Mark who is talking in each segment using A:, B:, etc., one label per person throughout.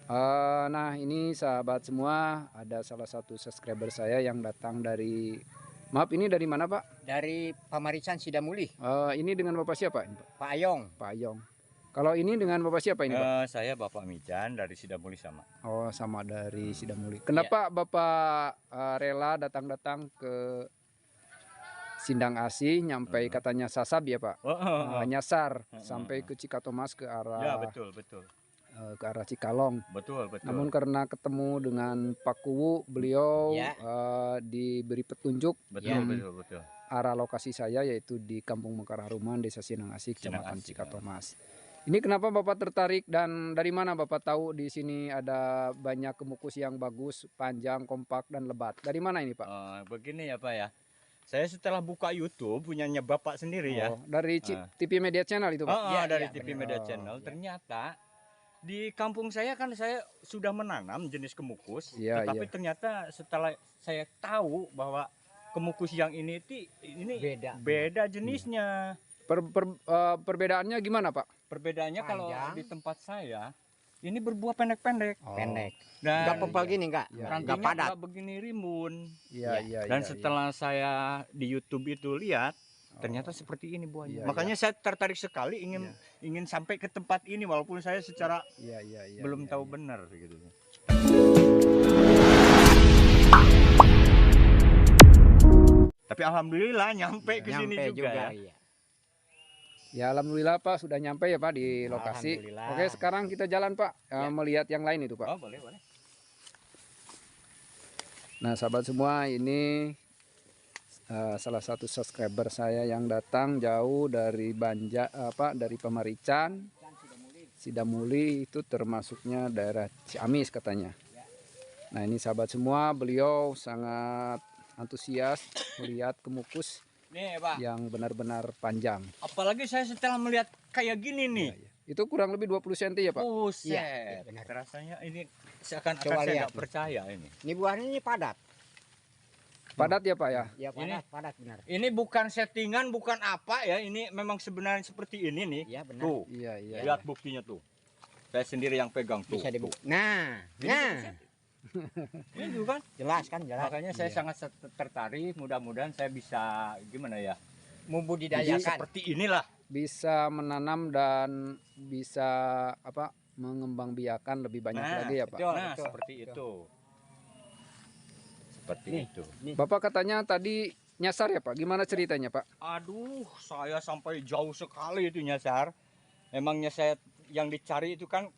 A: Nah ini sahabat semua, ada salah satu subscriber saya yang datang dari, maaf ini dari mana Pak?
B: Dari Pamarican Sidamuli.
A: Ini dengan Bapak siapa ini Pak?
B: Pak Ayong.
A: Pak Ayong. Kalau ini dengan Bapak siapa ini Pak?
C: Saya Bapak Mijan dari Sidamuli sama.
A: Oh sama dari Sidamuli. Kenapa Bapak rela datang-datang ke Sindang Asih, nyampe katanya Sasab ya Pak? Nyasar sampai ke Cikatomas ke arah
C: Ya betul.
A: ke arah Cikalong.
C: Betul.
A: Namun karena ketemu dengan Pak Kuwu, beliau
B: Ya.
A: diberi petunjuk
C: Betul.
A: arah lokasi saya, yaitu di Kampung Mekar Haruman, Desa Sindang Asih, Kecamatan
C: Asih,
A: Cikatomas. Ini kenapa Bapak tertarik dan dari mana Bapak tahu di sini ada banyak kemukus yang bagus, panjang, kompak dan lebat? Dari mana ini Pak?
C: Begini ya Pak ya. Saya setelah buka YouTube punyanya Bapak sendiri ya.
A: Dari TV Media Channel itu Pak?
C: Dari TV Media Channel. Ternyata di kampung saya kan saya sudah menanam jenis kemukus. Tetapi ternyata setelah saya tahu bahwa kemukus yang ini beda jenisnya.
A: Perbedaannya gimana Pak?
C: Perbedaannya kalau di tempat saya ini berbuah pendek-pendek.
B: Pendek.
C: Dan
B: Enggak pempal gini enggak?
C: rantingnya
B: Enggak padat.
C: nggak begini rimbun.
A: Dan
C: Dan setelah saya di YouTube itu lihat, ternyata seperti ini buahnya. Makanya saya tertarik sekali ingin sampai ke tempat ini walaupun saya secara belum tahu benar gitu. Tapi alhamdulillah nyampe ke sini juga ya.
A: Ya alhamdulillah Pak sudah nyampe ya Pak di lokasi. Oke sekarang kita jalan Pak melihat yang lain itu Pak.
C: Oh boleh.
A: Nah sahabat semua, ini salah satu subscriber saya yang datang jauh dari dari Pamarican, Sidamuli, itu termasuknya daerah Ciamis katanya. Nah ini sahabat semua, beliau sangat antusias melihat kemukus
C: Nih Pak,
A: yang benar-benar panjang.
C: apalagi saya setelah melihat kayak gini nih.
A: Itu kurang lebih 20 cm ya Pak?
C: Buset, rasanya ini seakan-akan saya nggak percaya ini.
B: Ini buahnya ini padat.
A: Padat ya Pak ya?
B: Ya padat benar.
C: Ini bukan settingan, bukan apa ya, ini memang sebenarnya seperti ini nih.
B: Iya benar.
C: Tuh, lihat buktinya tuh. Saya sendiri yang pegang tuh.
B: Bisa dibuka.
C: Tuh.
B: Nah.
C: Ini juga kan?
B: Jelas kan, jelas.
C: Makanya saya sangat tertarik, mudah-mudahan saya bisa gimana ya?
B: Membudidayakan.
C: Seperti inilah.
A: Bisa menanam dan bisa mengembangbiakan lebih banyak lagi ya Pak.
C: Betul. Seperti itu. Seperti itu.
A: Bapak katanya tadi nyasar ya Pak, gimana ceritanya Pak?
C: Aduh, saya sampai jauh sekali itu nyasar. Emangnya saya yang dicari itu kan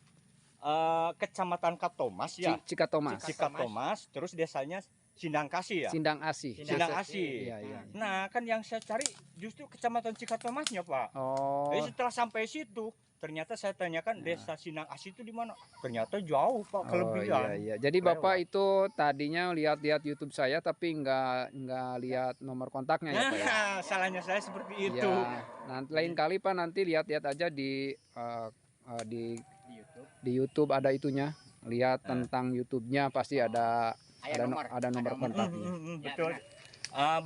C: Kecamatan Katomas ya. Cikatomas, terus desanya Sindang Kasih ya.
A: Sindang Asih.
C: Iya. Nah, kan yang saya cari justru Kecamatan Cikatomasnya, Pak. Jadi setelah sampai situ, ternyata saya tanyakan desa Sindang Asih itu di mana? Ternyata jauh, Pak, kelebihan.
A: Iya. Jadi Bapak itu tadinya lihat-lihat YouTube saya tapi nggak lihat nomor kontaknya ya Pak ya?
C: Salahnya saya seperti itu.
A: Nah, lain kali Pak nanti lihat-lihat aja di YouTube ada itunya, lihat tentang YouTube-nya pasti ada nomor kontaknya.
C: Betul.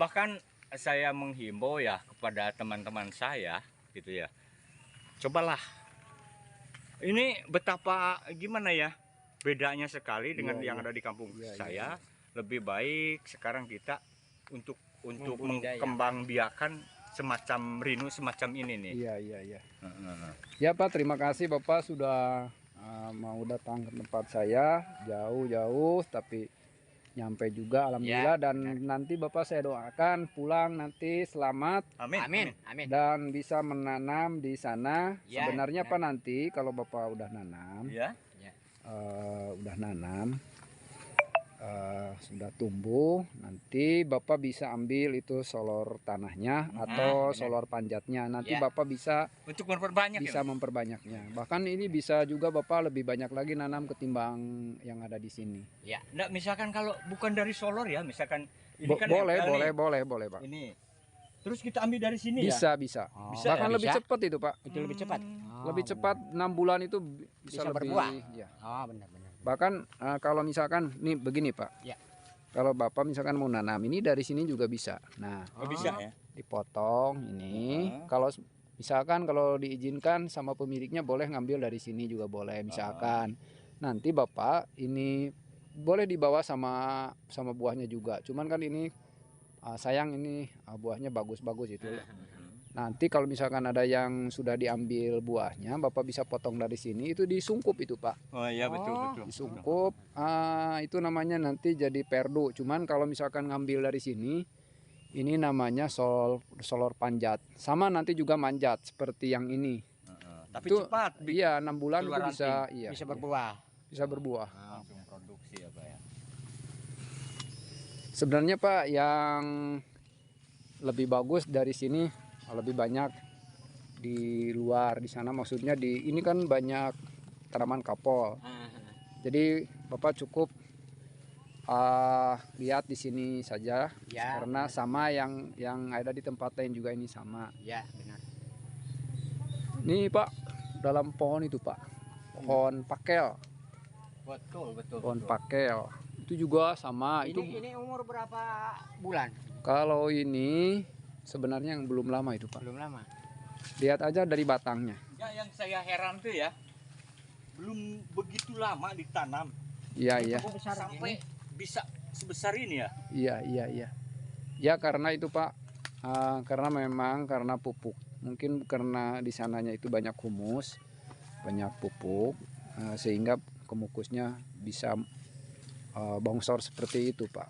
C: Bahkan saya menghimbau ya kepada teman-teman saya gitu ya. Cobalah. Ini betapa gimana ya? Bedanya sekali dengan yang ada di kampung saya. Lebih baik sekarang kita untuk mengembangbiakan semacam rinu semacam ini nih.
A: Iya. Ya Pak, terima kasih Bapak sudah mau datang ke tempat saya jauh-jauh tapi nyampe juga alhamdulillah. Dan nanti Bapak saya doakan pulang nanti selamat.
B: Amin.
A: Dan bisa menanam di sana. Sebenarnya Pak nanti kalau Bapak udah nanam, sudah tumbuh, nanti Bapak bisa ambil itu solor tanahnya atau solor panjatnya. Nanti Bapak bisa
C: untuk
A: memperbanyaknya. Bahkan ini bisa juga Bapak lebih banyak lagi nanam ketimbang yang ada di sini.
C: Ya, enggak, misalkan kalau bukan dari solor ya, misalkan ini kan
A: boleh Pak.
C: Ini. Terus kita ambil dari sini
A: bisa. Bahkan lebih cepat itu Pak.
B: Itu lebih cepat.
A: Lebih cepat 6 bulan itu bisa lebih
B: berbuah.
A: Ya.
B: Benar.
A: Bahkan kalau misalkan nih begini Pak. Kalau Bapak misalkan mau nanam ini dari sini juga bisa. Nah,
C: bisa ya.
A: Dipotong ini. Kalau misalkan kalau diizinkan sama pemiliknya boleh ngambil dari sini juga boleh misalkan. nanti Bapak ini boleh dibawa sama buahnya juga. Cuman kan ini sayang ini buahnya bagus-bagus itu. Nanti kalau misalkan ada yang sudah diambil buahnya, Bapak bisa potong dari sini, itu disungkup itu Pak.
C: Oh iya betul
B: Oh,
C: betul.
A: Disungkup, itu namanya nanti jadi perdu. Cuman kalau misalkan ngambil dari sini, ini namanya solor panjat. Sama nanti juga manjat seperti yang ini.
C: Tapi
A: Itu
C: cepat.
A: iya 6 bulan itu
C: keluar
A: bisa iya,
B: bisa
A: iya,
B: berbuah.
A: bisa berbuah.
C: Langsung produksi ya Pak ya.
A: Sebenarnya Pak yang lebih bagus dari sini lebih banyak di luar di sana, maksudnya di ini kan banyak tanaman kapol. Jadi Bapak cukup lihat di sini saja
B: Ya,
A: karena sama yang ada di tempat lain juga ini sama.
B: ya benar.
A: Ini Pak dalam pohon itu Pak, pohon pakel,
C: Betul betul.
A: pohon pakel itu juga sama. Itu
B: Ini umur berapa bulan?
A: kalau ini sebenarnya yang belum lama itu Pak.
B: Belum lama.
A: Lihat aja dari batangnya.
C: Ya yang saya heran tuh ya, belum begitu lama ditanam
A: Iya iya.
B: Besar
C: sampai bisa sebesar ini ya.
A: Iya. Ya karena itu Pak, karena memang karena pupuk. Mungkin karena di sananya itu banyak humus, banyak pupuk, sehingga kemukusnya bisa bongsor seperti itu Pak.